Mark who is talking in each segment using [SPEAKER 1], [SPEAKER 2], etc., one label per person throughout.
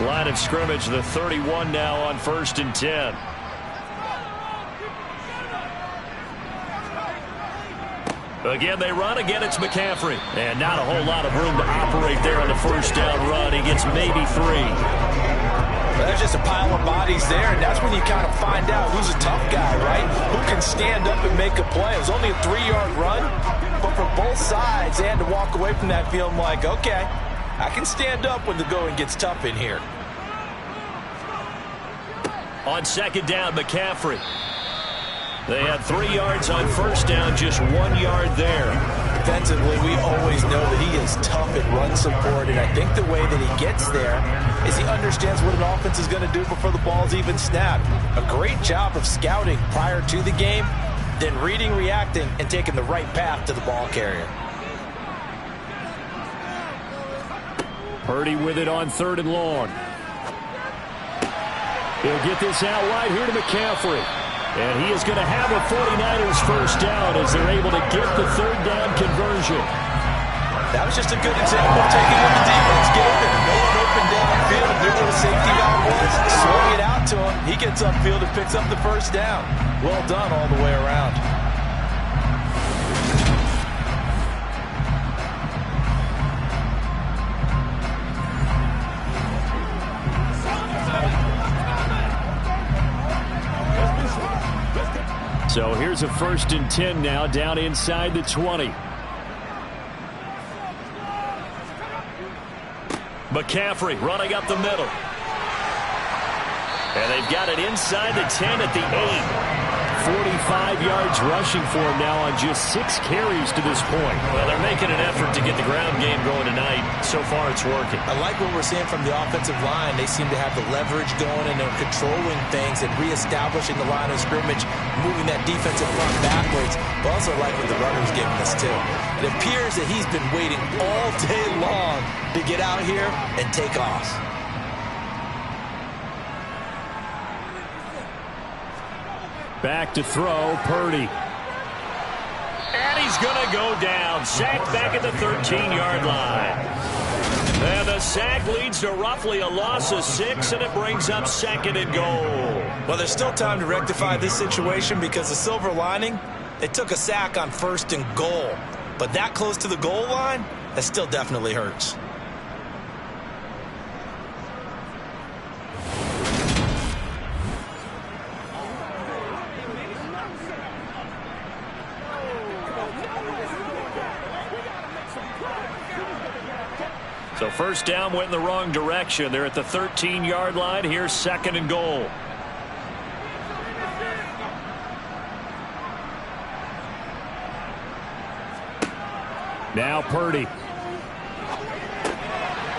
[SPEAKER 1] Line of scrimmage, the 31 now on 1st and 10. Again, they run. Again, it's McCaffrey. And not a whole lot of room to operate there on the first down run. He gets maybe 3.
[SPEAKER 2] There's just a pile of bodies there, and that's when you kind of find out who's a tough guy, right? Who can stand up and make a play. It was only a 3-yard run, but for both sides, they had to walk away from that feeling like, okay, I can stand up when the going gets tough in here.
[SPEAKER 1] On 2nd down, McCaffrey. They had 3 yards on 1st down, just 1 yard there.
[SPEAKER 2] Defensively, we always know that he is tough at run support, and I think the way that he gets there is he understands what an offense is going to do before the ball's even snapped. A great job of scouting prior to the game, then reading, reacting, and taking the right path to the ball carrier.
[SPEAKER 1] Purdy with it on 3rd and long. He'll get this out wide here to McCaffrey. And he is going to have a 49ers first down as they're able to get the 3rd down conversion.
[SPEAKER 2] That was just a good example of taking what the defense gave him. No one open downfield. Knew where the safety valve was. Swung it out to him. He gets upfield and picks up the first down. Well done all the way around.
[SPEAKER 1] So here's a 1st and 10 now, down inside the 20. McCaffrey running up the middle. And they've got it inside the 10 at the 8. 45 yards rushing for him now on just 6 carries to this point. Well, they're making an effort to get the ground game going tonight. So far, it's working.
[SPEAKER 2] I like what we're seeing from the offensive line. They seem to have the leverage going, and they're controlling things and reestablishing the line of scrimmage, moving that defensive front backwards. But also like what the runner's giving us, too. It appears that he's been waiting all day long to get out here and take off.
[SPEAKER 1] Back to throw, Purdy. And he's going to go down. Sacked back at the 13-yard line. And the sack leads to roughly a loss of 6, and it brings up 2nd and goal.
[SPEAKER 2] Well, there's still time to rectify this situation because the silver lining, they took a sack on 1st and goal. But that close to the goal line, that still definitely hurts.
[SPEAKER 1] So first down went in the wrong direction. They're at the 13-yard line. Here's 2nd and goal. Now Purdy.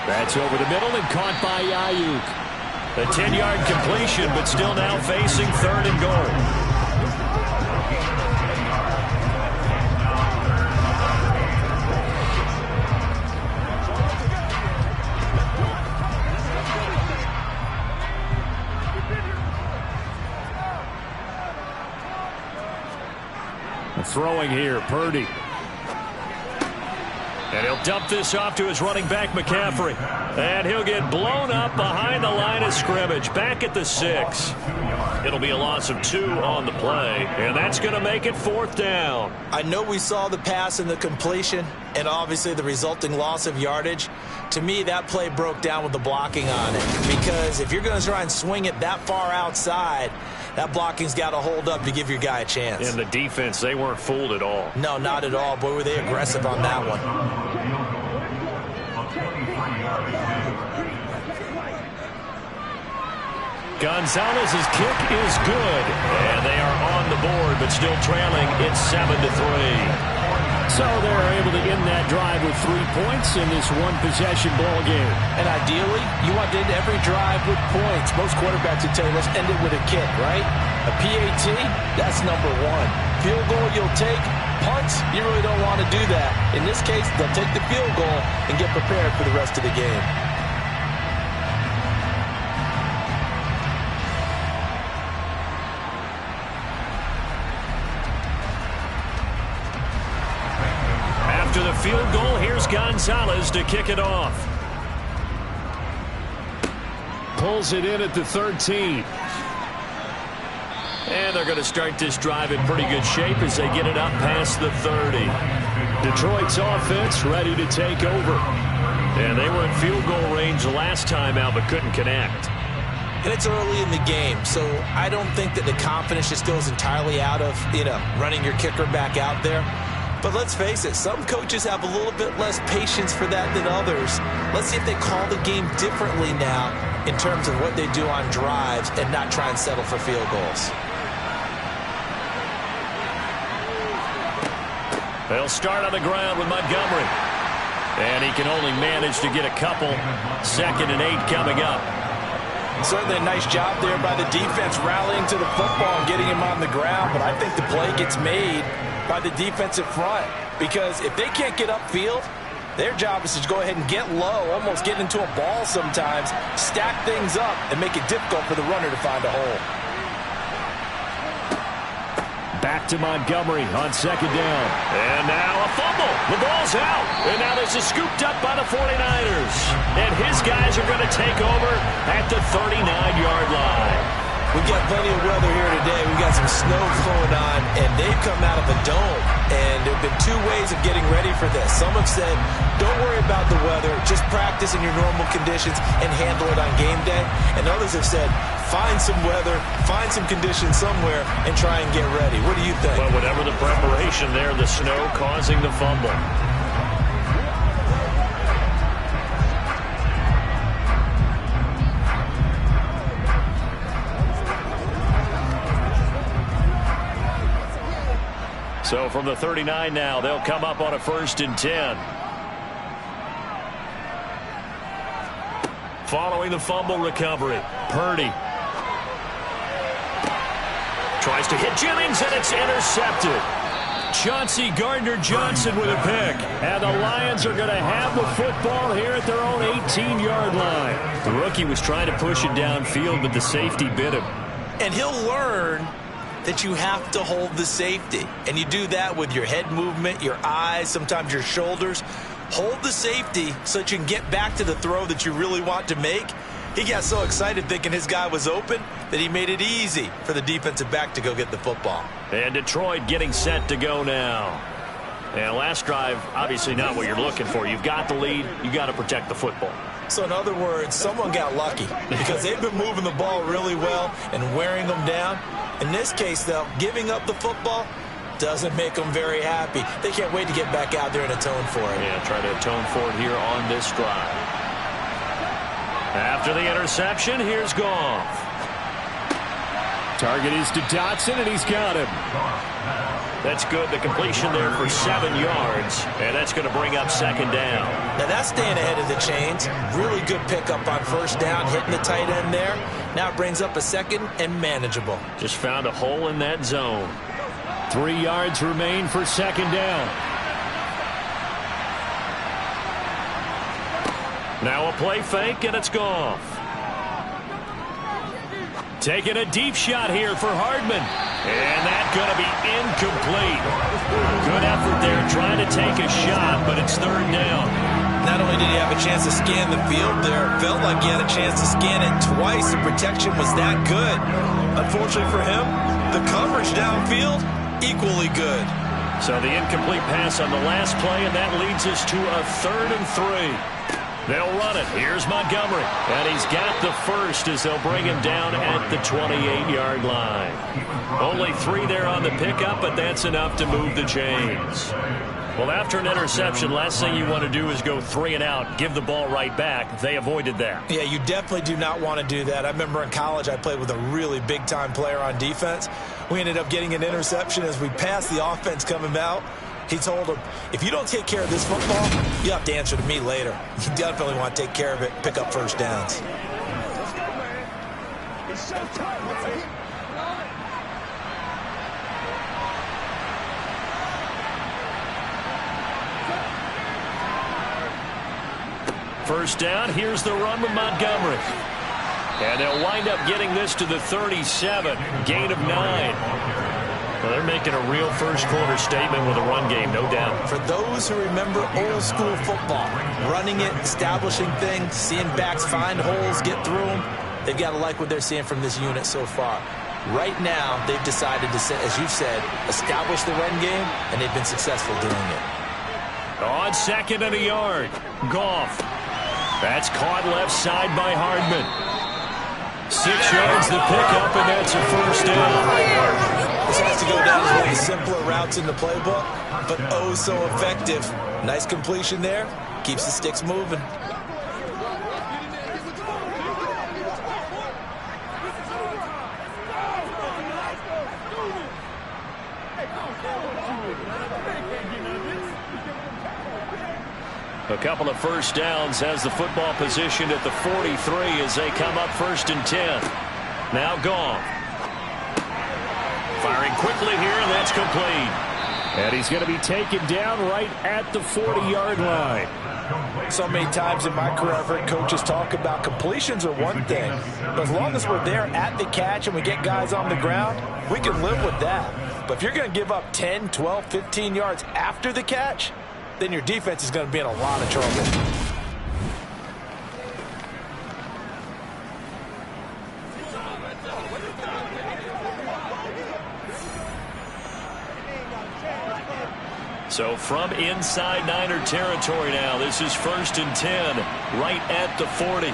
[SPEAKER 1] That's over the middle and caught by Ayuk. A 10-yard completion, but still now facing 3rd and goal. Throwing here, Purdy. And he'll dump this off to his running back, McCaffrey. And he'll get blown up behind the line of scrimmage, back at the 6. It'll be a loss of 2 on the play, and that's going to make it 4th down.
[SPEAKER 2] I know we saw the pass and the completion, and obviously the resulting loss of yardage. To me, that play broke down with the blocking on it, because if you're going to try and swing it that far outside, that blocking's got to hold up to give your guy a chance.
[SPEAKER 1] And the defense, they weren't fooled at all.
[SPEAKER 2] No, not at all. Boy, were they aggressive on that one.
[SPEAKER 1] Gonzalez's kick is good. And they are on the board, but still trailing. It's 7-3. So they're able to end that drive with 3 points in this one-possession ball game.
[SPEAKER 2] And ideally, you want to end every drive with points. Most quarterbacks would tell you, let's end it with a kick, right? A PAT, that's number 1. Field goal you'll take. Punts, you really don't want to do that. In this case, they'll take the field goal and get prepared for the rest of the game.
[SPEAKER 1] After the field goal, here's Gonzalez to kick it off. pulls it in at the 13. And they're going to start this drive in pretty good shape as they get it up past the 30. Detroit's offense ready to take over. And they were in field goal range last time out but couldn't connect.
[SPEAKER 2] And it's early in the game, so I don't think that the confidence just goes entirely out of, running your kicker back out there. But let's face it, some coaches have a little bit less patience for that than others. Let's see if they call the game differently now in terms of what they do on drives and not try and settle for field goals.
[SPEAKER 1] They'll start on the ground with Montgomery. And he can only manage to get a couple. 2nd and 8 coming up.
[SPEAKER 2] Certainly a nice job there by the defense rallying to the football and getting him on the ground. But I think the play gets made by the defensive front. Because if they can't get upfield, their job is to go ahead and get low, almost get into a ball sometimes, stack things up, and make it difficult for the runner to find a hole.
[SPEAKER 1] Back to Montgomery on 2nd down. And now a fumble. The ball's out. And now this is scooped up by the 49ers. And his guys are going to take over at the 39-yard line.
[SPEAKER 2] We've got plenty of weather here today. We've got some snow going on, and they've come out of a dome. And there have been two ways of getting ready for this. Some have said, don't worry about the weather. Just practice in your normal conditions and handle it on game day. And others have said, find some weather, find some conditions somewhere, and try and get ready. What do you think?
[SPEAKER 1] Well, whatever the preparation there, the snow causing the fumble. So from the 39 now, they'll come up on a 1st and 10. Following the fumble recovery, Purdy tries to hit Jennings, and it's intercepted. Chauncey Gardner-Johnson with a pick. And the Lions are going to have the football here at their own 18-yard line. The rookie was trying to push it downfield, but the safety bit him.
[SPEAKER 2] And he'll learn that you have to hold the safety. And you do that with your head movement, your eyes, sometimes your shoulders. Hold the safety so that you can get back to the throw that you really want to make. He got so excited thinking his guy was open that he made it easy for the defensive back to go get the football.
[SPEAKER 1] And Detroit getting set to go now. And last drive, obviously not what you're looking for. You've got the lead. You got to protect the football.
[SPEAKER 2] So in other words, someone got lucky because they've been moving the ball really well and wearing them down. In this case, though, giving up the football doesn't make them very happy. They can't wait to get back out there and atone for it.
[SPEAKER 1] Yeah, try to atone for it here on this drive. After the interception, here's Goff. Target is to Dotson, and he's got him. That's good. The completion there for 7 yards, and that's going to bring up 2nd down.
[SPEAKER 2] Now that's staying ahead of the chains. Really good pickup on 1st down, hitting the tight end there. Now it brings up a 2nd and manageable.
[SPEAKER 1] Just found a hole in that zone. 3 yards remain for 2nd down. Now a play fake, and it's Goff. Taking a deep shot here for Hardman. And that's going to be incomplete. Good effort there trying to take a shot, but it's 3rd down.
[SPEAKER 2] Not only did he have a chance to scan the field there, it felt like he had a chance to scan it twice. The protection was that good. Unfortunately for him, the coverage downfield, equally good.
[SPEAKER 1] So the incomplete pass on the last play, and that leads us to a 3rd and 3. They'll run it. Here's Montgomery. And he's got the first as they'll bring him down at the 28-yard line. Only 3 there on the pickup, but that's enough to move the chains. Well, after an interception, last thing you want to do is go 3 and out, give the ball right back. They avoided that.
[SPEAKER 2] Yeah, you definitely do not want to do that. I remember in college I played with a really big-time player on defense. We ended up getting an interception as we passed the offense coming out. He told him, if you don't take care of this football, you have to answer to me later. You definitely want to take care of it, pick up 1st downs.
[SPEAKER 1] First down, here's the run with Montgomery. And they'll wind up getting this to the 37, gain of 9. Well, they're making a real first-quarter statement with a run game, no doubt.
[SPEAKER 2] For those who remember old-school football, running it, establishing things, seeing backs find holes, get through them, They've got to like what they're seeing from this unit so far. Right now, they've decided to, as you've said, establish the run game, and they've been successful doing it.
[SPEAKER 1] On 2nd and a yard, Goff. That's caught left side by Hardman. 6 yards to pick up, and that's a first down.
[SPEAKER 2] This has to go down as one of the simpler routes in the playbook, but oh so effective. Nice completion there. Keeps the sticks moving.
[SPEAKER 1] A couple of first downs has the football positioned at the 43 as they come up 1st and 10. Now Goff. Firing quickly here, and that's complete. And he's going to be taken down right at the 40-yard line.
[SPEAKER 2] So many times in my career I've heard coaches talk about completions are one thing, but as long as we're there at the catch and we get guys on the ground, we can live with that. But if you're going to give up 10, 12, 15 yards after the catch, then your defense is going to be in a lot of trouble.
[SPEAKER 1] So from inside Niner territory now, this is 1st and 10, right at the 40.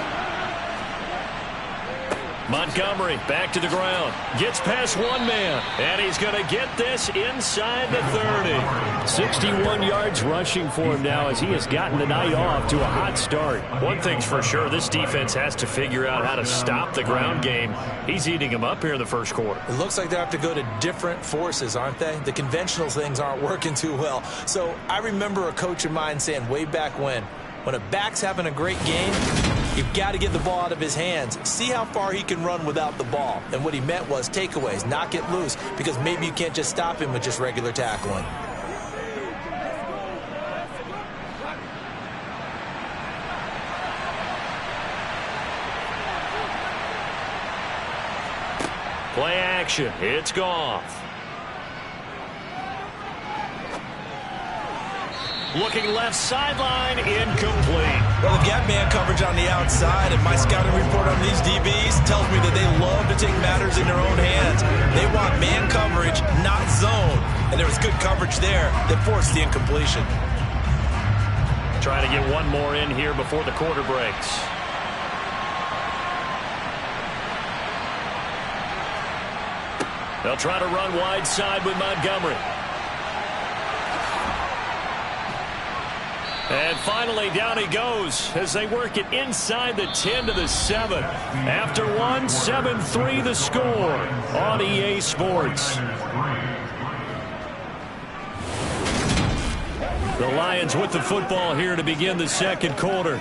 [SPEAKER 1] Montgomery back to the ground. Gets past one man. And he's going to get this inside the 30. 61 yards rushing for him now as he has gotten the night off to a hot start. One thing's for sure, this defense has to figure out how to stop the ground game. He's eating them up here in the first quarter.
[SPEAKER 2] It looks like they have to go to different forces, aren't they? The conventional things aren't working too well. So I remember a coach of mine saying way back when a back's having a great game, you've got to get the ball out of his hands. See how far he can run without the ball. And what he meant was takeaways, knock it loose, because maybe you can't just stop him with just regular tackling.
[SPEAKER 1] Play action. It's Goff. Looking left sideline, incomplete.
[SPEAKER 2] Well, they've got man coverage on the outside, and my scouting report on these DBs tells me that they love to take matters in their own hands. They want man coverage, not zone. And there was good coverage there that forced the incompletion.
[SPEAKER 1] Trying to get one more in here before the quarter breaks. They'll try to run wide side with Montgomery. And finally, down he goes as they work it inside the 10 to the 7. After one, 7-3 the score on EA Sports. The Lions with the football here to begin the second quarter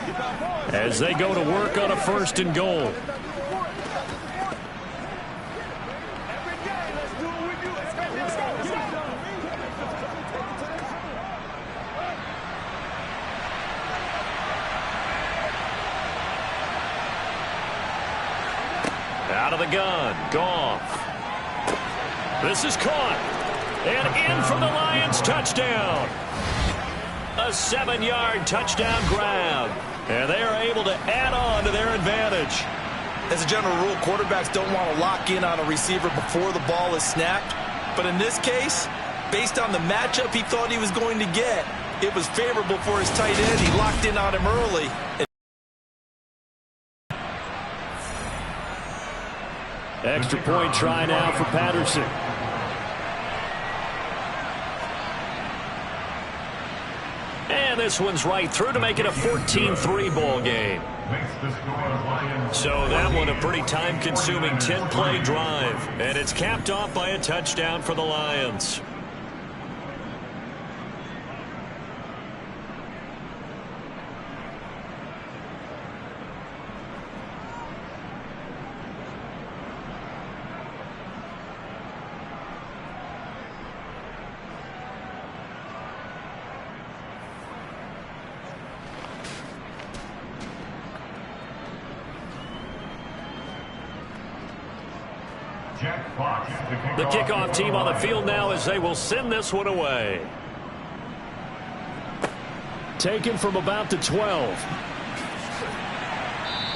[SPEAKER 1] as they go to work on a 1st and goal. Out of the gun, Goff. This is caught. And in for the Lions, touchdown. A 7-yard touchdown grab. And they are able to add on to their advantage.
[SPEAKER 2] As a general rule, quarterbacks don't want to lock in on a receiver before the ball is snapped. But in this case, based on the matchup he thought he was going to get, it was favorable for his tight end. He locked in on him early.
[SPEAKER 1] Extra point try now for Patterson. And this one's right through to make it a 14-3 ball game. So that one a pretty time-consuming 10-play drive. And it's capped off by a touchdown for the Lions. The kickoff team on the field now as they will send this one away. Taken from about the 12.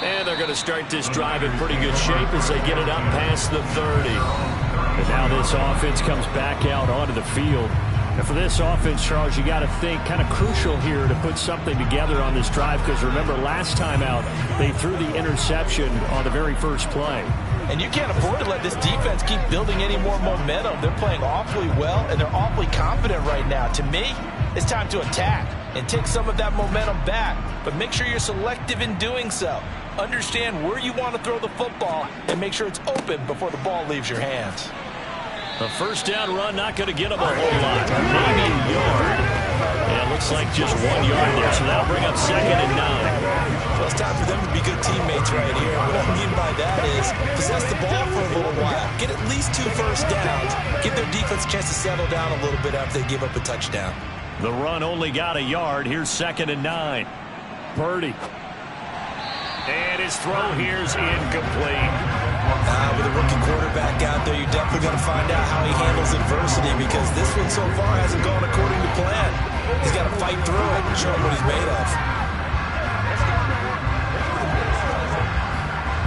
[SPEAKER 1] And they're going to start this drive in pretty good shape as they get it up past the 30. And now this offense comes back out onto the field. And for this offense, Charles, you got to think kind of crucial here to put something together on this drive, because remember last time out they threw the interception on the very first play.
[SPEAKER 2] And you can't afford to let this defense keep building any more momentum. They're playing awfully well, and they're awfully confident right now. To me, it's time to attack and take some of that momentum back. But make sure you're selective in doing so. Understand where you want to throw the football and make sure it's open before the ball leaves your hands.
[SPEAKER 1] A first down run, not going to get them a whole lot. Maybe a yard. And it looks like just 1 yard there, so that'll bring up 2nd and 9.
[SPEAKER 2] Well, it's time for them to be good teammates right here. What I mean by that is possess the ball for a little while. Get at least 2 first downs. Give their defense a chance to settle down a little bit after they give up a touchdown.
[SPEAKER 1] The run only got a yard. Here's 2nd and 9. Purdy. And his throw here's incomplete.
[SPEAKER 2] With a rookie quarterback out there, you're definitely going to find out how he handles adversity, because this one so far hasn't gone according to plan. He's got to fight through it and show him what he's made of.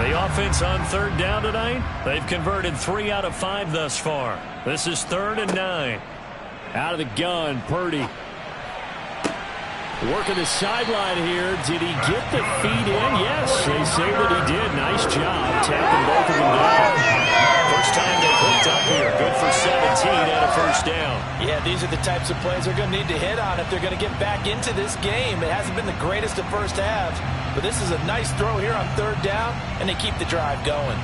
[SPEAKER 1] The offense on 3rd down tonight, they've converted 3 out of 5 thus far. This is 3rd and 9. Out of the gun, Purdy. Working the sideline here. Did he get the feet in? Yes, they say that he did. Nice job tapping both of them down. First time they've hooked up here. Good for 17 and a first down.
[SPEAKER 2] Yeah, these are the types of plays they're going to need to hit on if they're going to get back into this game. It hasn't been the greatest of first halves, but this is a nice throw here on 3rd down, and they keep the drive going.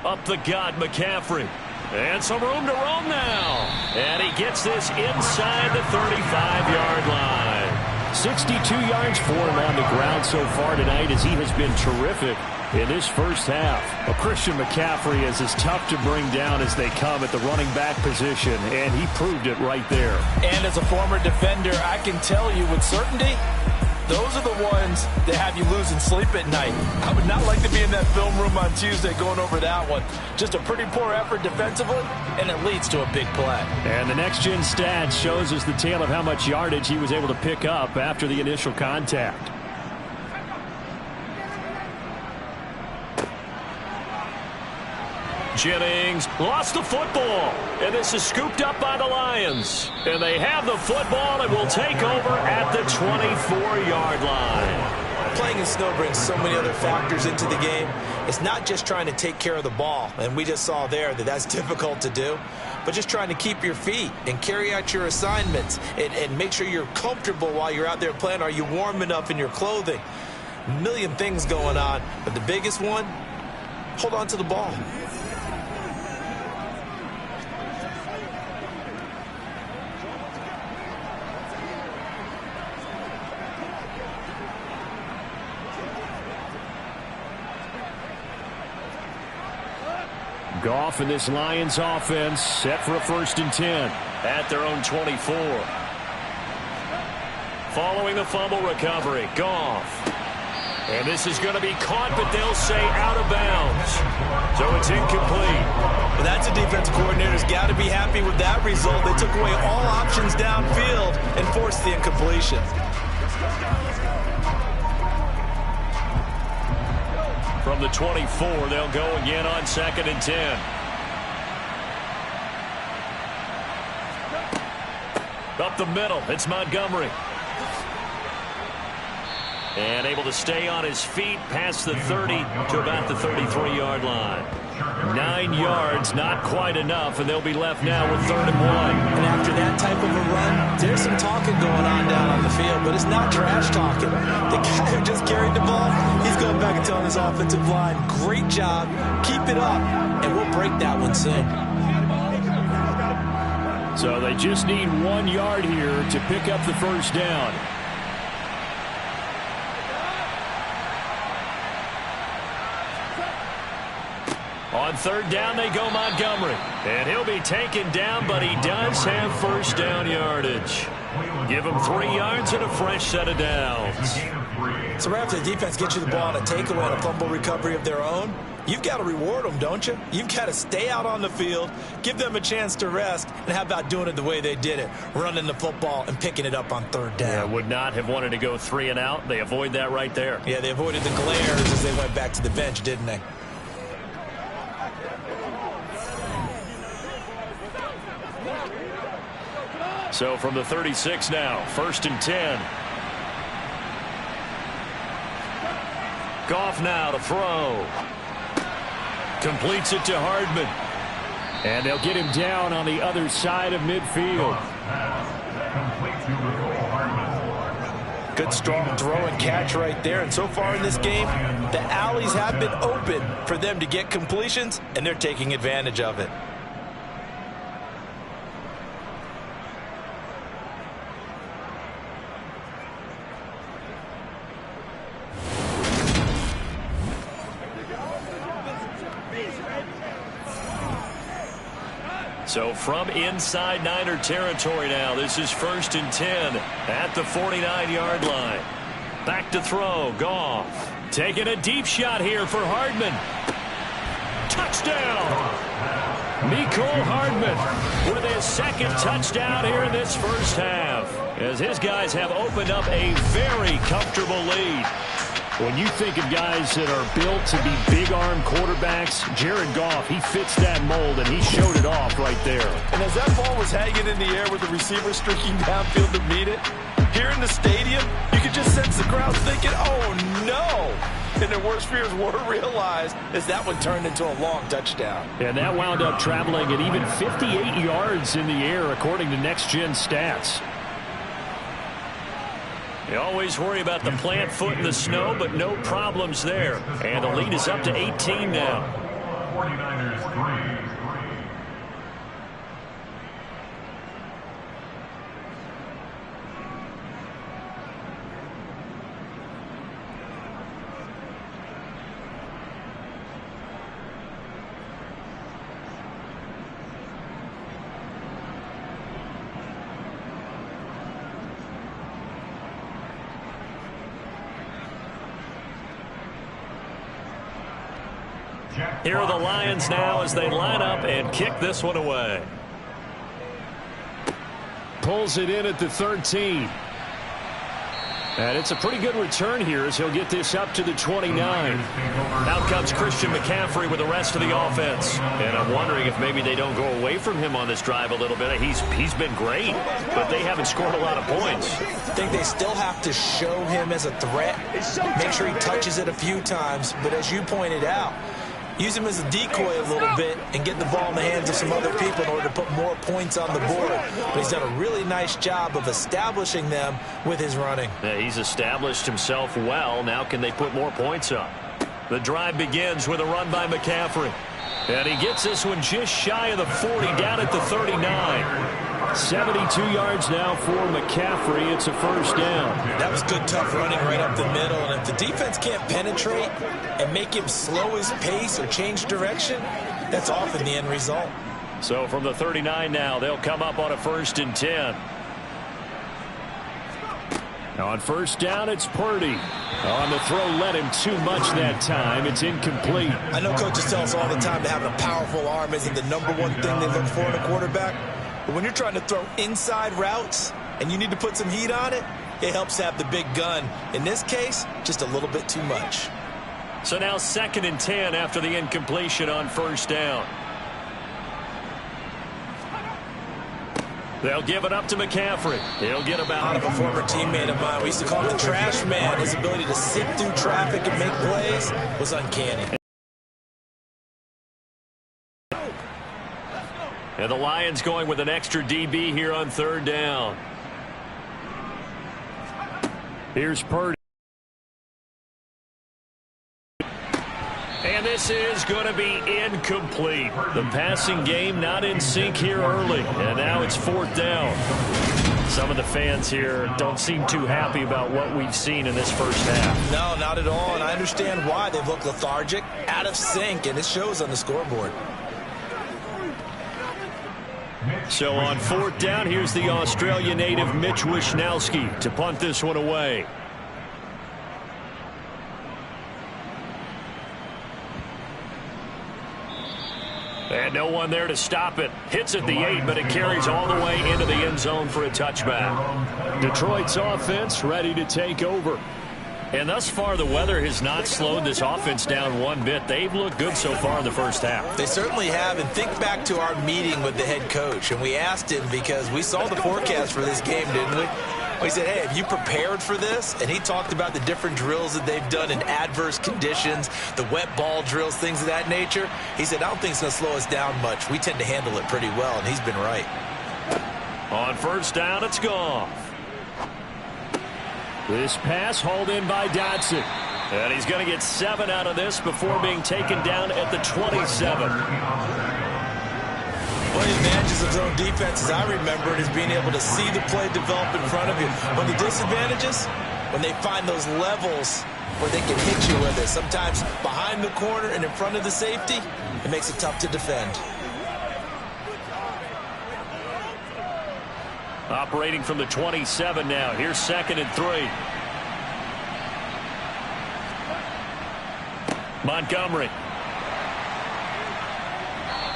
[SPEAKER 1] Up the gut, McCaffrey. And some room to roam now. And he gets this inside the 35-yard line. 62 yards for him on the ground so far tonight, as he has been terrific in this first half. Well, Christian McCaffrey is as tough to bring down as they come at the running back position, and he proved it right there.
[SPEAKER 2] And as a former defender, I can tell you with certainty, those are the ones that have you losing sleep at night. I would not like to be in that film room on Tuesday going over that one. Just a pretty poor effort defensively, and it leads to a big play.
[SPEAKER 1] And the next-gen stats shows us the tale of how much yardage he was able to pick up after the initial contact. Jennings lost the football, and this is scooped up by the Lions. And they have the football and will take over at the 24-yard line.
[SPEAKER 2] Playing in snow brings so many other factors into the game. It's not just trying to take care of the ball, and we just saw there that that's difficult to do, but just trying to keep your feet and carry out your assignments and make sure you're comfortable while you're out there playing. Are you warm enough in your clothing? A million things going on, but the biggest one, hold on to the ball.
[SPEAKER 1] Goff and this Lions offense set for a 1st and 10 at their own 24. Following the fumble recovery, Goff. And this is going to be caught, but they'll say out of bounds. So it's incomplete.
[SPEAKER 2] Well, that's a defensive coordinator's got to be happy with that result. They took away all options downfield and forced the incompletion.
[SPEAKER 1] From the 24, they'll go again on 2nd and 10. Up the middle, it's Montgomery. And able to stay on his feet past the 30 to about the 33-yard line. 9 yards, not quite enough, and they'll be left now with 3rd and 1.
[SPEAKER 2] And after that type of a run, there's some talking going on down on the field, but it's not trash talking. The guy who just carried the ball, he's going back and telling his offensive line, great job, keep it up, and we'll break that one soon.
[SPEAKER 1] So they just need 1 yard here to pick up the first down. On On third down, they go Montgomery. And he'll be taken down, but he does have first down yardage. Give him 3 yards and a fresh set of downs.
[SPEAKER 2] So right after the defense gets you the ball on a takeaway and a fumble recovery of their own, you've got to reward them, don't you? You've got to stay out on the field, give them a chance to rest, and how about doing it the way they did it, running the football and picking it up on third down.
[SPEAKER 1] Yeah, would not have wanted to go 3 and out. They avoid that right there.
[SPEAKER 2] Yeah, they avoided the glares as they went back to the bench, didn't they?
[SPEAKER 1] So from the 36 now, 1st and 10. Goff now to throw. Completes it to Hardman. And they'll get him down on the other side of midfield.
[SPEAKER 2] Good strong throw and catch right there. And so far in this game, the alleys have been open for them to get completions, and they're taking advantage of it.
[SPEAKER 1] So from inside Niner territory now, this is 1st and 10 at the 49-yard line. Back to throw, Goff. Taking a deep shot here for Hardman. Touchdown! Mecole Hardman with his 2nd touchdown here in this first half, as his guys have opened up a very comfortable lead.
[SPEAKER 3] When you think of guys that are built to be big-arm quarterbacks, Jared Goff, he fits that mold, and he showed it off right there.
[SPEAKER 2] And as that ball was hanging in the air with the receiver streaking downfield to meet it, here in the stadium, you could just sense the crowd thinking, oh, no. And their worst fears were realized as that one turned into a long touchdown.
[SPEAKER 3] And that wound up traveling at even 58 yards in the air, according to Next Gen Stats.
[SPEAKER 1] You always worry about the plant foot in the snow, but no problems there. And the lead is up to 18 now.
[SPEAKER 4] 49ers 3.
[SPEAKER 1] Here are the Lions now as they line up and kick this one away.
[SPEAKER 3] Pulls it in at the 13. And it's a pretty good return here as he'll get this up to the 29.
[SPEAKER 1] Out comes Christian McCaffrey with the rest of the offense. And I'm wondering if maybe they don't go away from him on this drive a little bit. He's been great, but they haven't scored a lot of points.
[SPEAKER 2] I think they still have to show him as a threat, make sure he touches it a few times. But as you pointed out, use him as a decoy a little bit and get the ball in the hands of some other people in order to put more points on the board. But he's done a really nice job of establishing them with his running.
[SPEAKER 1] Yeah, he's established himself well. Now can they put more points up? The drive begins with a run by McCaffrey. And he gets this one just shy of the 40, down at the 39.
[SPEAKER 3] 72 yards now for McCaffrey. It's a first down.
[SPEAKER 2] That was good, tough running right up the middle. And if the defense can't penetrate and make him slow his pace or change direction, that's often the end result.
[SPEAKER 1] So from the 39 now, they'll come up on a 1st and 10.
[SPEAKER 3] On first down, it's Purdy. On the throw, led him too much that time. It's incomplete.
[SPEAKER 2] I know coaches tell us all the time that having a powerful arm isn't the number one thing they look for in a quarterback. But when you're trying to throw inside routes and you need to put some heat on it, it helps have the big gun. In this case, just a little bit too much.
[SPEAKER 1] So now 2nd and 10 after the incompletion on first down. They'll give it up to McCaffrey. He'll get about
[SPEAKER 2] Out of a former teammate of mine. We used to call him the trash man. His ability to sit through traffic and make plays was uncanny.
[SPEAKER 1] And the Lions going with an extra DB here on third down.
[SPEAKER 3] Here's Purdy.
[SPEAKER 1] And this is going to be incomplete. The passing game not in sync here early. And now it's 4th down.
[SPEAKER 3] Some of the fans here don't seem too happy about what we've seen in this first half.
[SPEAKER 2] No, not at all, and I understand why. They've looked lethargic, out of sync, and it shows on the scoreboard.
[SPEAKER 3] So on 4th down, here's the Australia native Mitch Wishnowsky to punt this one away. And no one there to stop it. Hits at the 8, but it carries all the way into the end zone for a touchback. Detroit's offense ready to take over. And thus far, the weather has not slowed this offense down one bit. They've looked good so far in the first half.
[SPEAKER 2] They certainly have, and think back to our meeting with the head coach, and we asked him because we saw the forecast for this game, didn't we? We said, hey, have you prepared for this? And he talked about the different drills that they've done in adverse conditions, the wet ball drills, things of that nature. He said, I don't think it's going to slow us down much. We tend to handle it pretty well, and he's been right.
[SPEAKER 3] On 1st down, it's Goff. This pass hauled in by Dotson. And he's going to get 7 out of this before being taken down at the 27.
[SPEAKER 2] One of the advantages of zone defense, as I remember it, is being able to see the play develop in front of you. One of the disadvantages, when they find those levels where they can hit you with it, sometimes behind the corner and in front of the safety, it makes it tough to defend.
[SPEAKER 3] Operating from the 27 now. Here's 2nd and 3. Montgomery.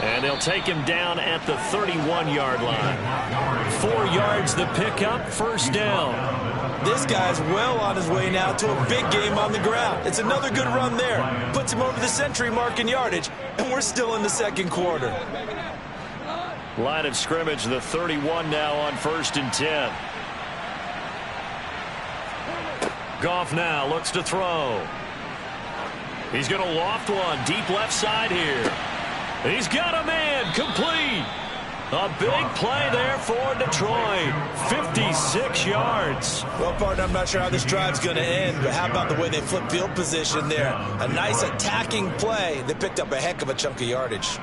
[SPEAKER 3] And they'll take him down at the 31-yard line. 4 yards the pickup, 1st down.
[SPEAKER 2] This guy's well on his way now to a big game on the ground. It's another good run there. Puts him over the century mark in yardage, and we're still in the 2nd quarter.
[SPEAKER 3] Line of scrimmage, the 31 now on 1st and 10. Goff now looks to throw. He's going to loft one deep left side here. He's got a man, complete. A big play there for Detroit. 56 yards.
[SPEAKER 2] Well, partner, I'm not sure how this drive's going to end, but how about the way they flip field position there? A nice attacking play. They picked up a heck of a chunk of yardage.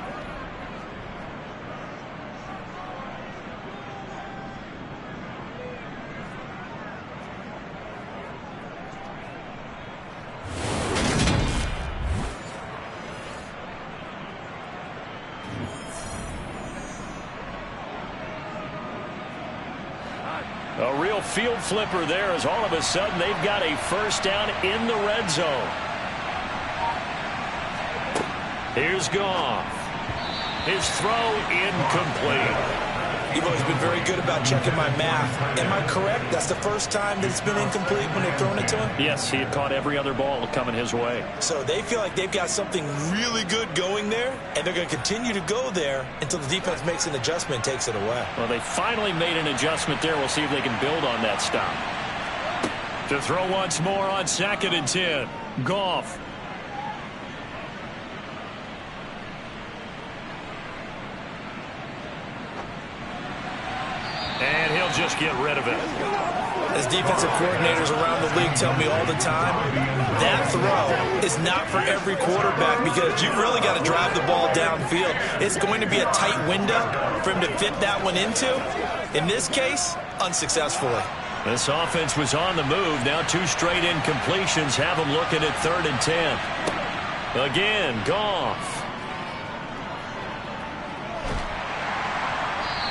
[SPEAKER 3] A real field flipper there as all of a sudden they've got a 1st down in the red zone. Here's Goff. His throw incomplete.
[SPEAKER 2] You've always been very good about checking my math. Am I correct? That's the first time that it's been incomplete when they've thrown it to him?
[SPEAKER 3] Yes, he had caught every other ball coming his way.
[SPEAKER 2] So they feel like they've got something really good going there, and they're going to continue to go there until the defense makes an adjustment and takes it away.
[SPEAKER 3] Well, they finally made an adjustment there. We'll see if they can build on that stop. To throw once more on 2nd and 10. Goff. And he'll just get rid of it.
[SPEAKER 2] As defensive coordinators around the league tell me all the time, that throw is not for every quarterback because you've really got to drive the ball downfield. It's going to be a tight window for him to fit that one into. In this case, unsuccessfully.
[SPEAKER 3] This offense was on the move. Now 2 straight incompletions have them looking at 3rd and 10. Again, Goff.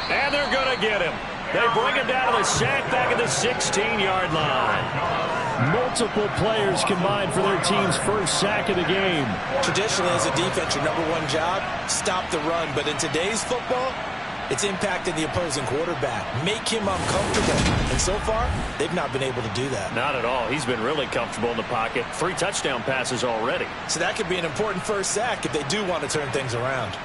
[SPEAKER 3] And they're going to get him. They bring him down to the sack back at the 16-yard line. Multiple players combined for their team's 1st sack of the game.
[SPEAKER 2] Traditionally, as a defense, your #1 job, stop the run. But in today's football, it's impacting the opposing quarterback. Make him uncomfortable. And so far, they've not been able to do that.
[SPEAKER 3] Not at all. He's been really comfortable in the pocket. 3 touchdown passes already.
[SPEAKER 2] So that could be an important 1st sack if they do want to turn things around.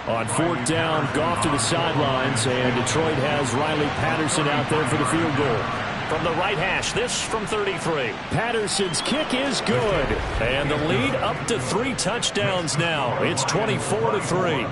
[SPEAKER 3] On 4th down, Goff to the sidelines, and Detroit has Riley Patterson out there for the field goal. From the right hash, this from 33. Patterson's kick is good, and the lead up to 3 touchdowns now. It's 24-3.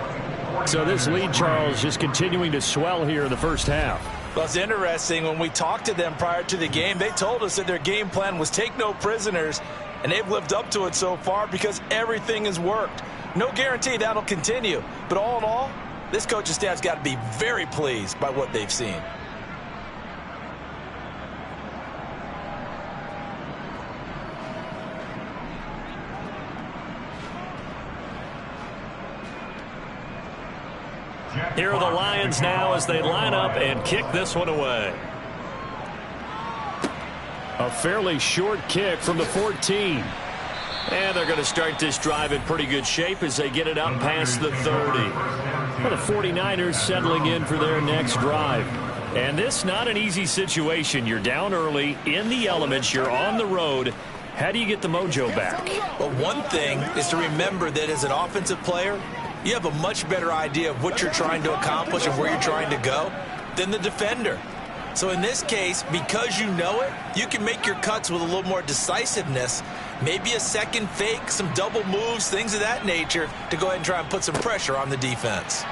[SPEAKER 3] So this lead, Charles, just continuing to swell here in the first half.
[SPEAKER 2] Well, it's interesting. When we talked to them prior to the game, they told us that their game plan was take no prisoners and they've lived up to it so far because everything has worked. No guarantee that'll continue, but all in all, this coaching staff's got to be very pleased by what they've seen.
[SPEAKER 1] Here are the Lions now as they line up and kick this one away.
[SPEAKER 3] A fairly short kick from the 14.
[SPEAKER 1] And they're going to start this drive in pretty good shape as they get it up past the 30.
[SPEAKER 3] Well, the 49ers settling in for their next drive.
[SPEAKER 1] And this not an easy situation. You're down early, in the elements, you're on the road. How do you get the mojo back?
[SPEAKER 2] Well, one thing is to remember that as an offensive player, you have a much better idea of what you're trying to accomplish and where you're trying to go than the defender. So in this case, because you know it, you can make your cuts with a little more decisiveness, maybe a second fake, some double moves, things of that nature, to go ahead and try and put some pressure on the defense.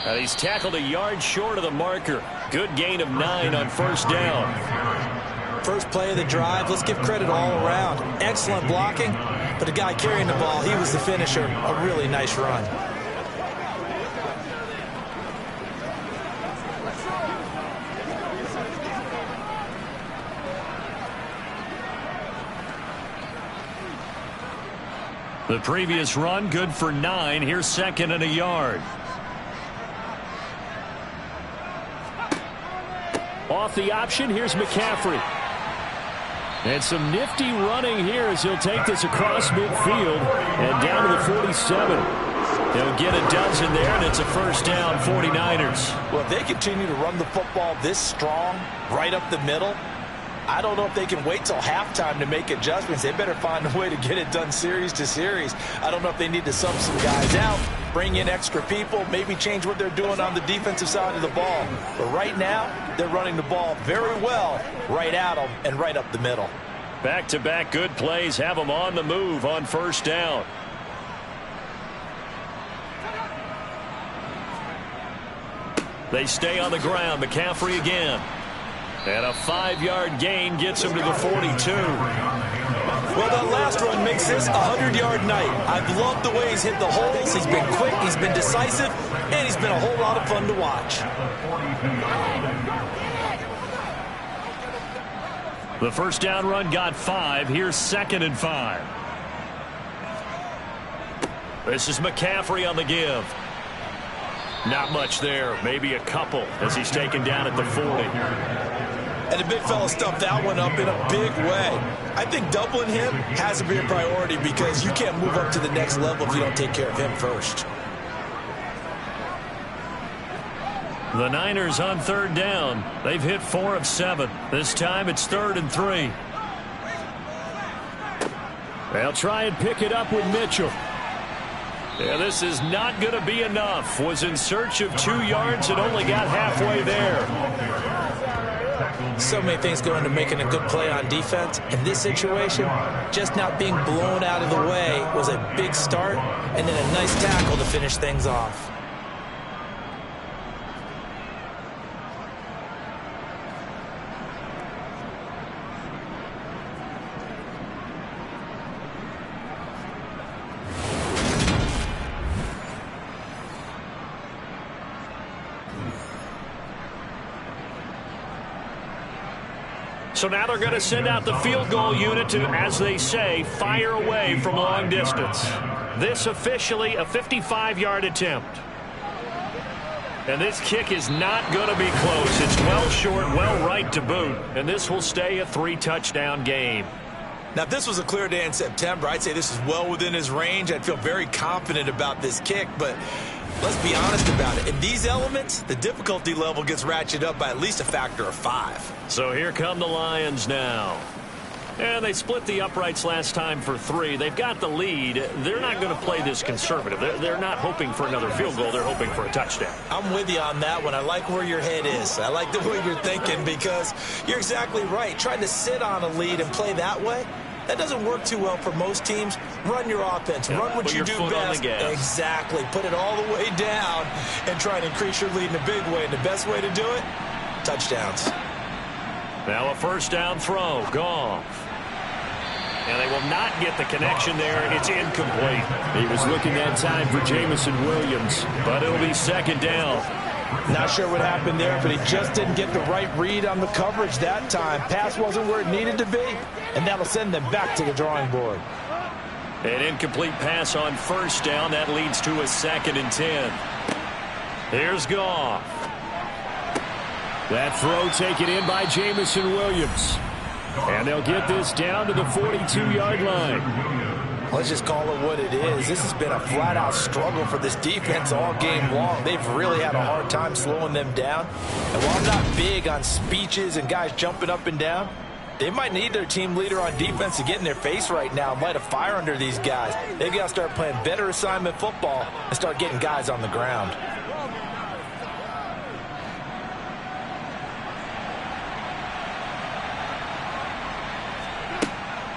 [SPEAKER 1] And he's tackled a yard short of the marker. Good gain of 9 on first down.
[SPEAKER 2] First play of the drive, let's give credit all around. Excellent blocking, but the guy carrying the ball, he was the finisher. A really nice run.
[SPEAKER 1] The previous run, good for 9. Here's second and a yard.
[SPEAKER 3] Off the option, here's McCaffrey. And some nifty running here as he'll take this across midfield and down to the 47.
[SPEAKER 1] They'll get a dozen there, and it's a first down, 49ers.
[SPEAKER 2] Well, if they continue to run the football this strong, right up the middle, I don't know if they can wait till halftime to make adjustments. They better find a way to get it done series to series. I don't know if they need to sub some guys out, bring in extra people, maybe change what they're doing on the defensive side of the ball. But right now, they're running the ball very well right at them and right up the middle.
[SPEAKER 1] Back-to-back good plays have them on the move on first down. They stay on the ground. McCaffrey again. And a 5-yard gain gets him to the 42.
[SPEAKER 2] Well, that last run makes this a 100-yard night. I've loved the way he's hit the holes. He's been quick, he's been decisive, and he's been a whole lot of fun to watch.
[SPEAKER 1] The first down run got 5. Here's second and 5. This is McCaffrey on the give. Not much there, maybe a couple as he's taken down at the 40.
[SPEAKER 2] And the big fella stuffed that one up in a big way. I think doubling him has to be a priority because you can't move up to the next level if you don't take care of him first.
[SPEAKER 1] The Niners on third down. They've hit 4 of 7. This time it's 3rd and 3.
[SPEAKER 3] They'll try and pick it up with Mitchell.
[SPEAKER 1] Yeah, this is not going to be enough. Was in search of 2 yards and only got halfway there.
[SPEAKER 2] So many things go into making a good play on defense. In this situation, just not being blown out of the way was a big start, and then a nice tackle to finish things off.
[SPEAKER 1] So now they're going to send out the field goal unit to, as they say, fire away from long distance. This officially a 55-yard attempt. And this kick is not going to be close. It's well short, well right to boot. And this will stay a 3-touchdown game.
[SPEAKER 2] Now, if this was a clear day in September, I'd say this is well within his range. I'd feel very confident about this kick, but let's be honest about it. In these elements, the difficulty level gets ratcheted up by at least a factor of 5.
[SPEAKER 1] So here come the Lions now. And they split the uprights last time for 3. They've got the lead. They're not going to play this conservative. They're not hoping for another field goal. They're hoping for a touchdown.
[SPEAKER 2] I'm with you on that one. I like where your head is. I like the way you're thinking because you're exactly right. Trying to sit on a lead and play that way, that doesn't work too well for most teams. Run your offense. Run what you do best. Exactly. Put it all the way down and try and increase your lead in a big way. And the best way to do it, touchdowns.
[SPEAKER 1] Now a first down throw. Goff. And they will not get the connection there. It's incomplete.
[SPEAKER 3] He was looking that time for Jameson Williams.
[SPEAKER 1] But it'll be second down.
[SPEAKER 2] Not sure what happened there, but he just didn't get the right read on the coverage that time. Pass wasn't where it needed to be, and that'll send them back to the drawing board.
[SPEAKER 1] An incomplete pass on first down. That leads to a 2nd and 10. Here's Goff.
[SPEAKER 3] That throw taken in by Jameson Williams. And they'll get this down to the 42-yard line.
[SPEAKER 2] Let's just call it what it is. This has been a flat-out struggle for this defense all game long. They've really had a hard time slowing them down. And while I'm not big on speeches and guys jumping up and down, they might need their team leader on defense to get in their face right now and light a fire under these guys. They've got to start playing better assignment football and start getting guys on the ground.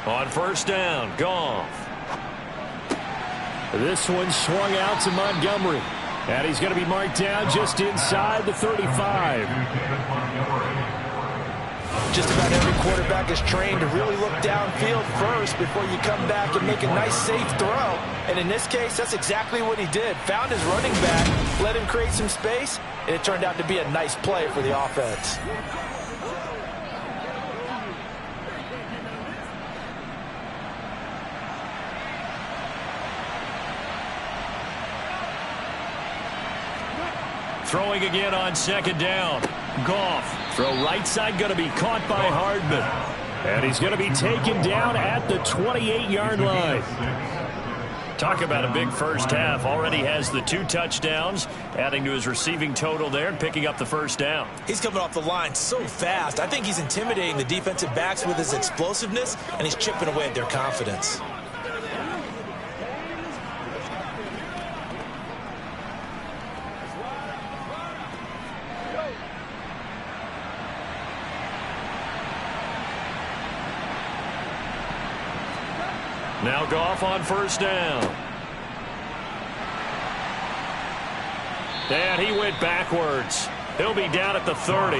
[SPEAKER 1] On first down, Goff.
[SPEAKER 3] This one swung out to Montgomery. And he's going to be marked down just inside the 35.
[SPEAKER 2] Just about every quarterback is trained to really look downfield first before you come back and make a nice, safe throw. And in this case, that's exactly what he did. Found his running back, let him create some space, and it turned out to be a nice play for the offense.
[SPEAKER 1] Throwing again on second down. Goff. Throw right side going to be caught by Hardman.
[SPEAKER 3] And he's going to be taken down at the 28-yard line.
[SPEAKER 1] Talk about a big first half. Already has the 2 touchdowns, adding to his receiving total there and picking up the first down.
[SPEAKER 2] He's coming off the line so fast. I think he's intimidating the defensive backs with his explosiveness, and he's chipping away at their confidence.
[SPEAKER 1] Now Goff on first down. And he went backwards. He'll be down at the 30.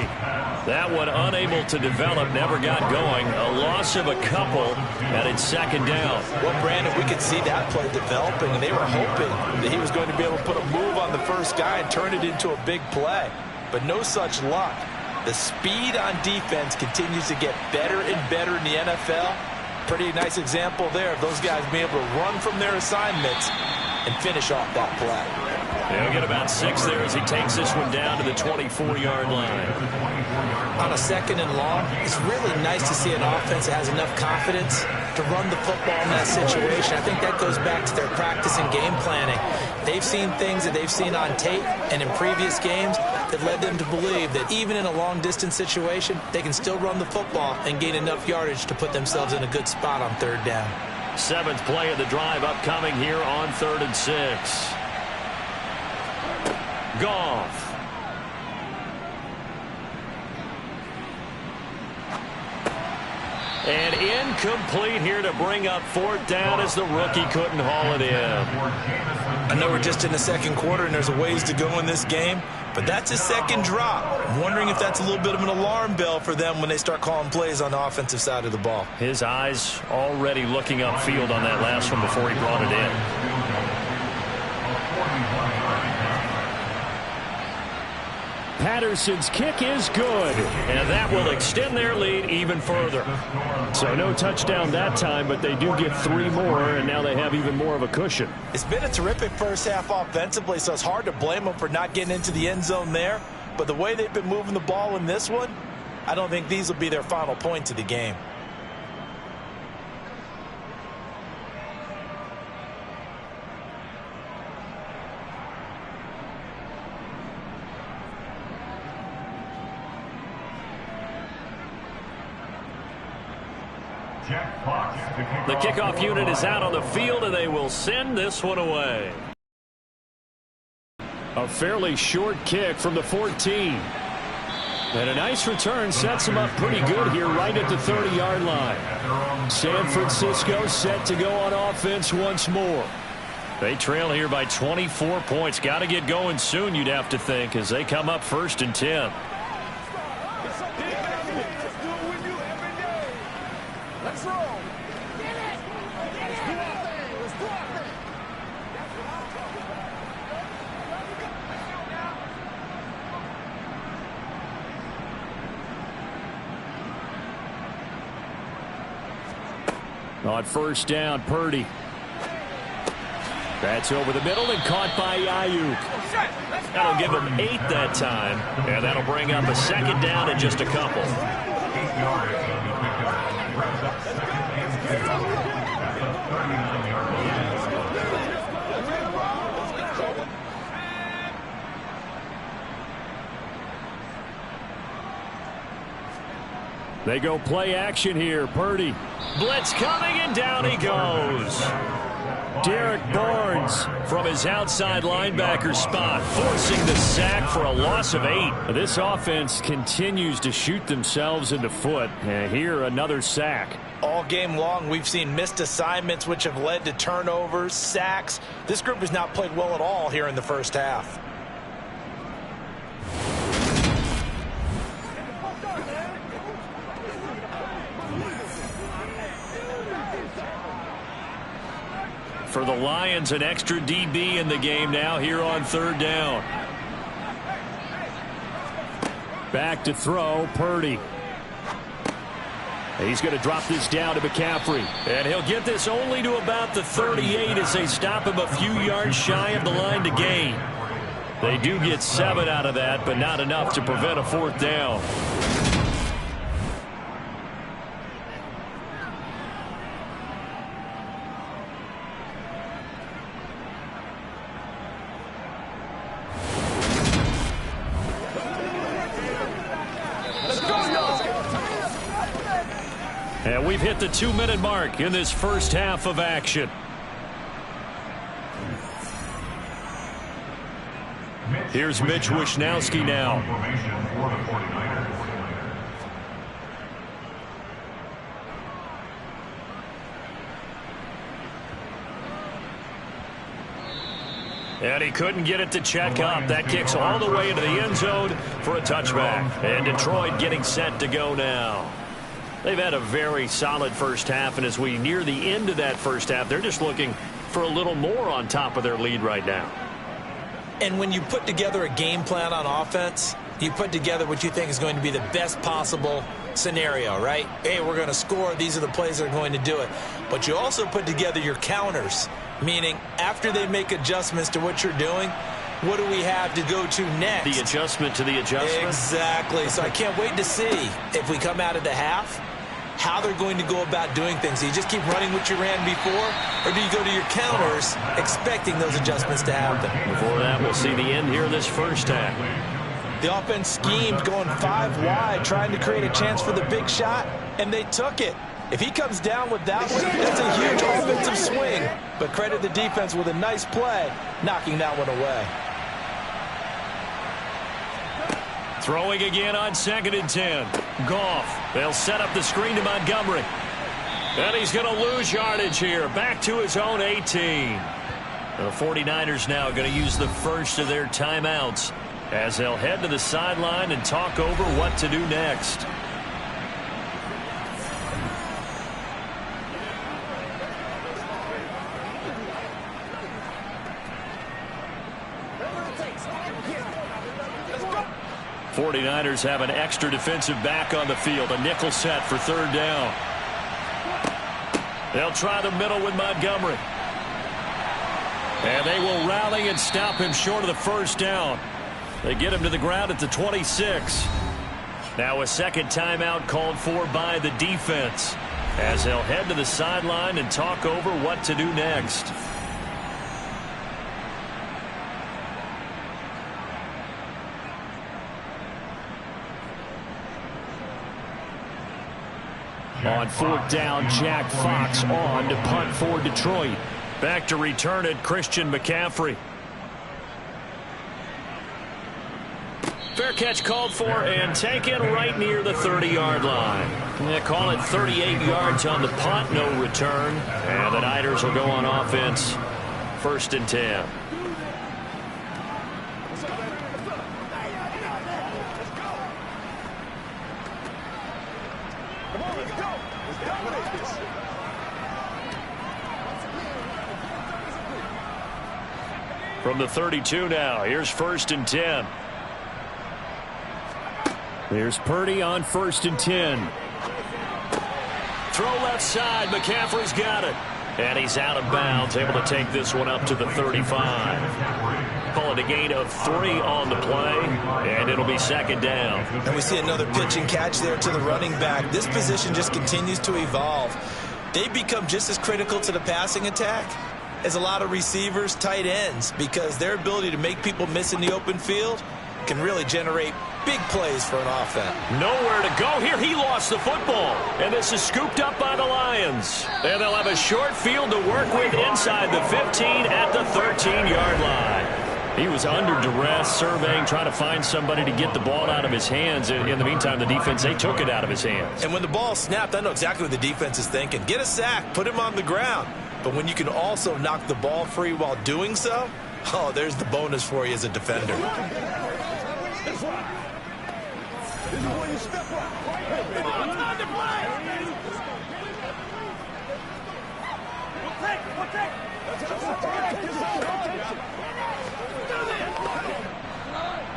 [SPEAKER 1] That one unable to develop, never got going. A loss of a couple, and it's second down.
[SPEAKER 2] Well, Brandon, we could see that play developing, and they were hoping that he was going to be able to put a move on the first guy and turn it into a big play. But no such luck. The speed on defense continues to get better and better in the NFL. Pretty nice example there of those guys being able to run from their assignments and finish off that play.
[SPEAKER 1] He'll get about 6 there as he takes this one down to the 24-yard line.
[SPEAKER 2] On a 2nd and long, it's really nice to see an offense that has enough confidence to run the football in that situation. I think that goes back to their practice and game planning. They've seen things that they've seen on tape and in previous games that led them to believe that even in a long-distance situation, they can still run the football and gain enough yardage to put themselves in a good spot on 3rd down.
[SPEAKER 1] 7th play of the drive upcoming here on 3rd and 6. Goff. And incomplete here to bring up 4th down as the rookie couldn't haul it in.
[SPEAKER 2] I know we're just in the 2nd quarter and there's a ways to go in this game, but that's his 2nd drop. I'm wondering if that's a little bit of an alarm bell for them when they start calling plays on the offensive side of the ball.
[SPEAKER 1] His eyes already looking upfield on that last one before he brought it in.
[SPEAKER 3] Patterson's kick is good.
[SPEAKER 1] And that will extend their lead even further.
[SPEAKER 3] So no touchdown that time, but they do get 3 more, and now they have even more of a cushion.
[SPEAKER 2] It's been a terrific first half offensively, so it's hard to blame them for not getting into the end zone there. But the way they've been moving the ball in this one, I don't think these will be their final points of the game.
[SPEAKER 1] The kickoff unit is out on the field, and they will send this one away.
[SPEAKER 3] A fairly short kick from the 14. And a nice return sets them up pretty good here right at the 30-yard line. San Francisco set to go on offense once more.
[SPEAKER 1] They trail here by 24 points. Got to get going soon, you'd have to think, as they come up 1st and 10.
[SPEAKER 3] On first down, Purdy. That's over the middle and caught by Ayuk.
[SPEAKER 1] That'll give him 8 that time, and that'll bring up a second down in just a couple.
[SPEAKER 4] 8 yards on the pickup. Brings up second and 2 at the 39-yard line.
[SPEAKER 3] They go play action here. Purdy.
[SPEAKER 1] Blitz coming, and down he goes.
[SPEAKER 3] Derek Barnes
[SPEAKER 1] From his outside linebacker spot, forcing the sack for a loss of 8.
[SPEAKER 3] This offense continues to shoot themselves in the foot. And here, another sack.
[SPEAKER 2] All game long, we've seen missed assignments, which have led to turnovers, sacks. This group has not played well at all here in the first half.
[SPEAKER 1] For the Lions, an extra DB in the game now here on third down.
[SPEAKER 3] Back to throw, Purdy. He's going to drop this down to McCaffrey.
[SPEAKER 1] And he'll get this only to about the 38 as they stop him a few yards shy of the line to gain. They do get 7 out of that, but not enough to prevent a fourth down. And we've hit the 2-minute mark in this first half of action. Here's Mitch Wishnowsky now.
[SPEAKER 4] Formation for the 49ers.
[SPEAKER 1] And he couldn't get it to check up. That kicks all the way into the end zone for a touchback. And Detroit getting set to go now. They've had a very solid first half, and as we near the end of that first half, they're just looking for a little more on top of their lead right now.
[SPEAKER 2] And when you put together a game plan on offense, you put together what you think is going to be the best possible scenario, right? Hey, we're going to score. These are the plays that are going to do it. But you also put together your counters, meaning after they make adjustments to what you're doing, what do we have to go to next?
[SPEAKER 1] The adjustment to the adjustment?
[SPEAKER 2] Exactly. So I can't wait to see if we come out of the half, how they're going to go about doing things. Do you just keep running what you ran before, or do you go to your counters expecting those adjustments to happen?
[SPEAKER 1] Before that, we'll see the end here in this first half.
[SPEAKER 2] The offense schemed going 5 wide, trying to create a chance for the big shot, and they took it. If he comes down with that one, that's a huge offensive swing. But credit the defense with a nice play, knocking that one away.
[SPEAKER 1] Throwing again on 2nd and 10. Goff. They'll set up the screen to Montgomery. And he's going to lose yardage here. Back to his own 18. The 49ers now going to use the first of their timeouts as they'll head to the sideline and talk over what to do next. The 49ers have an extra defensive back on the field. A nickel set for third down. They'll try the middle with Montgomery. And they will rally and stop him short of the first down. They get him to the ground at the 26. Now a second timeout called for by the defense as they'll head to the sideline and talk over what to do next.
[SPEAKER 3] On fourth down, Jack Fox on to punt for Detroit.
[SPEAKER 1] Back to return it, Christian McCaffrey. Fair catch called for and taken right near the 30-yard line. They call it 38 yards on the punt, no return. And the Niners will go on offense, 1st and 10. From the 32 now, here's 1st and 10.
[SPEAKER 3] There's Purdy on 1st and 10.
[SPEAKER 1] Throw left side. McCaffrey's got it. And he's out of bounds, able to take this one up to the 35. Call it a gain of 3 on the play, and it'll be 2nd down.
[SPEAKER 2] And we see another pitch and catch there to the running back. This position just continues to evolve. They become just as critical to the passing attack as a lot of receivers, tight ends, because their ability to make people miss in the open field can really generate big plays for an offense.
[SPEAKER 1] Nowhere to go here. He lost the football. And this is scooped up by the Lions. And they'll have a short field to work with inside the 15 at the 13-yard line.
[SPEAKER 3] He was under duress, surveying, trying to find somebody to get the ball out of his hands. In the meantime, the defense, they took it out of his hands.
[SPEAKER 2] And when the ball snapped, I know exactly what the defense is thinking. Get a sack, put him on the ground. But when you can also knock the ball free while doing so, oh, there's the bonus for you as a defender.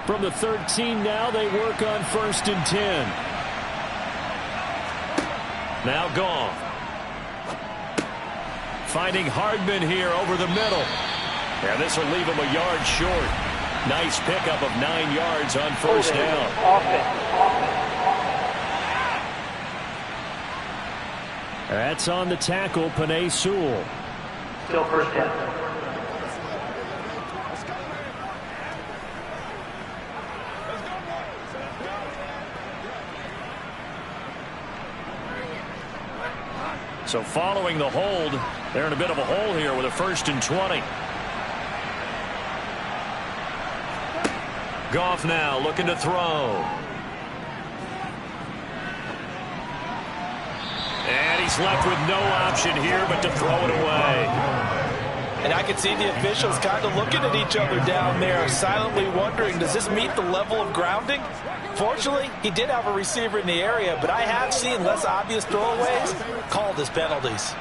[SPEAKER 3] From the 13 now, they work on 1st and 10.
[SPEAKER 1] Now Goff. Finding Hardman here over the middle. And this will leave him a yard short. Nice pickup of 9 yards on 1st down.
[SPEAKER 3] That's on the tackle, Penei Sewell.
[SPEAKER 5] Still 1st down.
[SPEAKER 1] So following the hold, they're in a bit of a hole here with a 1st and 20. Goff now looking to throw. And he's left with no option here but to throw it away.
[SPEAKER 2] And I can see the officials kind of looking at each other down there, silently wondering, does this meet the level of grounding? Fortunately, he did have a receiver in the area, but I have seen less obvious throwaways called as penalties.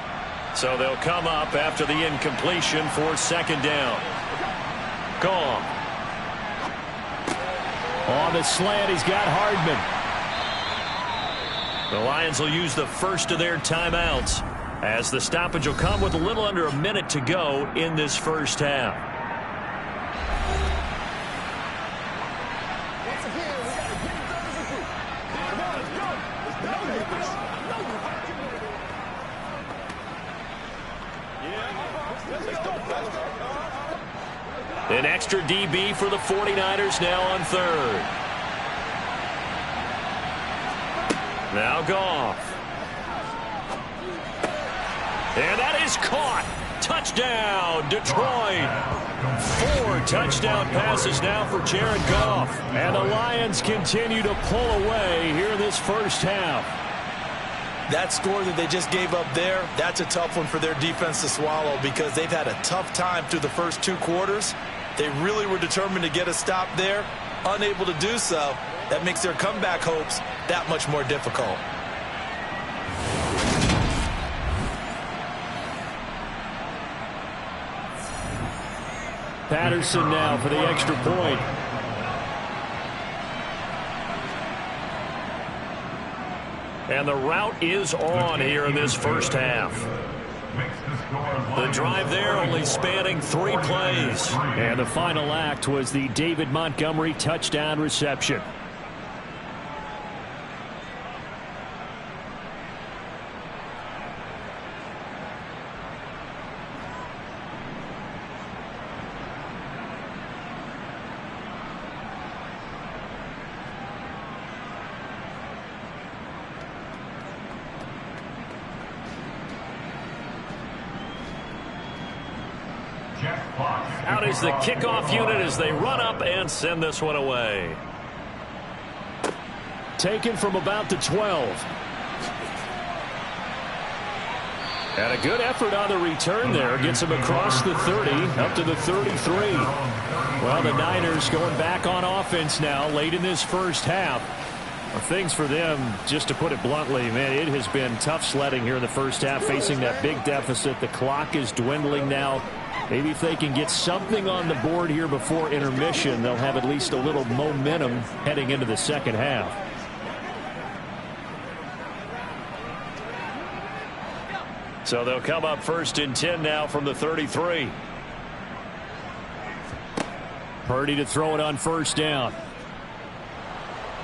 [SPEAKER 1] So they'll come up after the incompletion for 2nd down. Goff.
[SPEAKER 3] On the slant, he's got Hardman.
[SPEAKER 1] The Lions will use the first of their timeouts as the stoppage will come with a little under a minute to go in this 1st half. An extra DB for the 49ers now on 3rd. Now Goff. And that is caught. Touchdown, Detroit. 4 touchdown passes now for Jared Goff.
[SPEAKER 3] And the Lions continue to pull away here in this 1st half.
[SPEAKER 2] That score that they just gave up there, that's a tough one for their defense to swallow because they've had a tough time through the first 2 quarters. They really were determined to get a stop there, unable to do so. That makes their comeback hopes that much more difficult.
[SPEAKER 3] Patterson now for the extra point.
[SPEAKER 1] And the route is on here in this 1st half. The drive there only spanning 3 plays.
[SPEAKER 3] And the final act was the David Montgomery touchdown reception.
[SPEAKER 1] Out is the kickoff unit as they run up and send this one away.
[SPEAKER 3] Taken from about the 12. And a good effort on the return there. Gets him across the 30, up to the 33. Well, the Niners going back on offense now late in this 1st half. Well, things for them, just to put it bluntly, man, it has been tough sledding here in the 1st half, facing that big deficit. The clock is dwindling now. Maybe if they can get something on the board here before intermission, they'll have at least a little momentum heading into the second half.
[SPEAKER 1] So they'll come up 1st and 10 now from the 33.
[SPEAKER 3] Purdy to throw it on 1st down.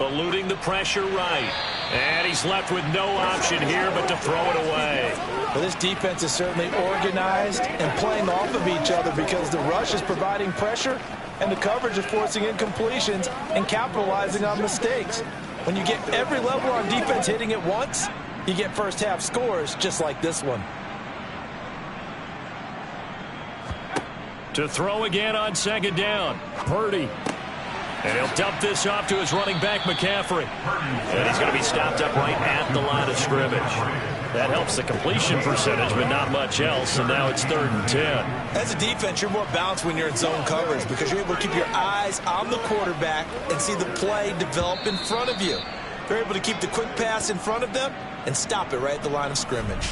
[SPEAKER 1] Eluding the pressure right. And he's left with no option here but to throw it away.
[SPEAKER 2] Well, this defense is certainly organized and playing off of each other because the rush is providing pressure and the coverage is forcing incompletions and capitalizing on mistakes. When you get every level on defense hitting at once, you get first half scores just like this one.
[SPEAKER 1] To throw again on 2nd down. Purdy. And he'll dump this off to his running back, McCaffrey. And he's going to be stopped up right at the line of scrimmage. That helps the completion percentage, but not much else. And now it's 3rd and 10.
[SPEAKER 2] As a defense, you're more balanced when you're in zone coverage because you're able to keep your eyes on the quarterback and see the play develop in front of you. You're able to keep the quick pass in front of them and stop it right at the line of scrimmage.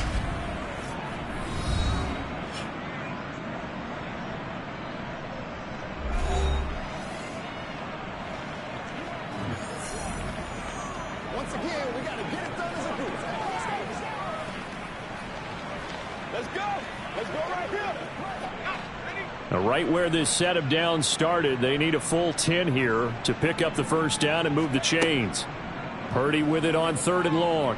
[SPEAKER 6] Once again, we got to get it done as a group. Let's go. Let's go right here.
[SPEAKER 3] Now, right where this set of downs started, they need a full 10 here to pick up the 1st down and move the chains. Purdy with it on 3rd and long.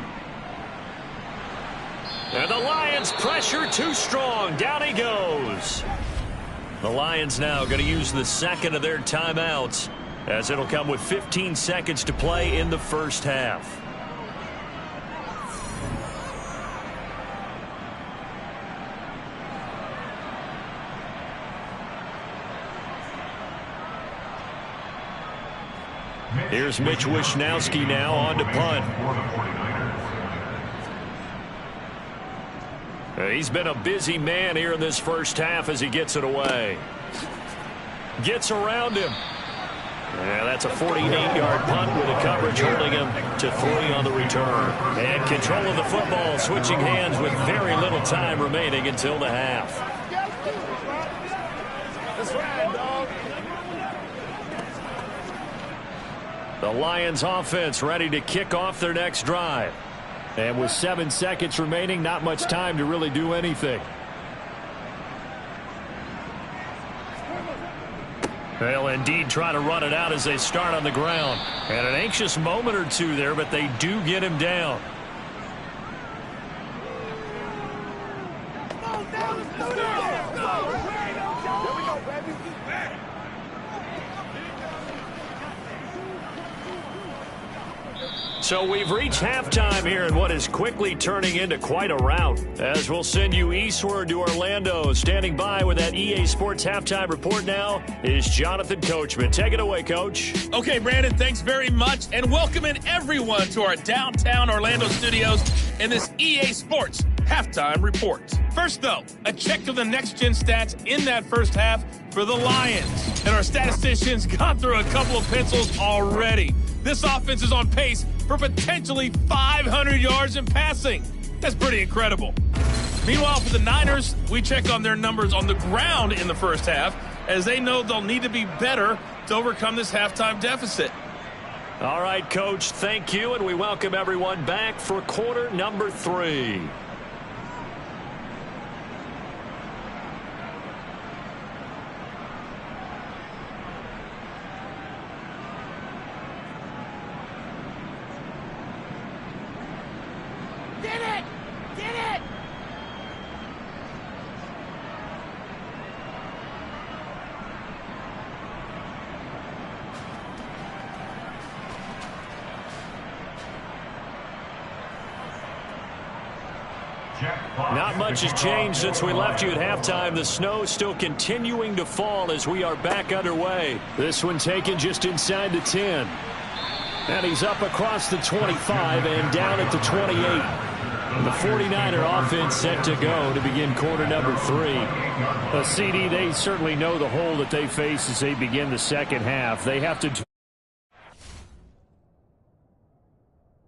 [SPEAKER 1] And the Lions pressure too strong. Down he goes. The Lions now going to use the 2nd of their timeouts, as it'll come with 15 seconds to play in the 1st half. Here's Mitch Wishnowsky now on to punt. He's been a busy man here in this 1st half as he gets it away. Gets around him. Yeah, that's a 48-yard punt with a coverage holding him to 3 on the return. And control of the football switching hands with very little time remaining until the half.
[SPEAKER 6] That's right, dog.
[SPEAKER 1] The Lions offense ready to kick off their next drive.
[SPEAKER 3] And with 7 seconds remaining, not much time to really do anything.
[SPEAKER 1] They'll indeed try to run it out as they start on the ground. And an anxious moment or two there, but they do get him down. So we've reached halftime here in what is quickly turning into quite a rout, as we'll send you eastward to Orlando. Standing by with that EA Sports halftime report now is Jonathan Coachman. Take it away, Coach.
[SPEAKER 7] Okay, Brandon, thanks very much, and welcoming everyone to our downtown Orlando studios in this EA Sports halftime report. First, though, a check of the next-gen stats in that 1st half for the Lions. And our statisticians got through a couple of pencils already. This offense is on pace for potentially 500 yards in passing. That's pretty incredible. Meanwhile, for the Niners, we check on their numbers on the ground in the 1st half, as they know they'll need to be better to overcome this halftime deficit.
[SPEAKER 1] All right, Coach, thank you, and we welcome everyone back for quarter number 3. Not much has changed since we left you at halftime. The snow still continuing to fall as we are back underway.
[SPEAKER 3] This one taken just inside the 10. And he's up across the 25 and down at the 28. The 49er offense set to go to begin quarter number 3. CD, they certainly know the hole that they face as they begin the second half. They have to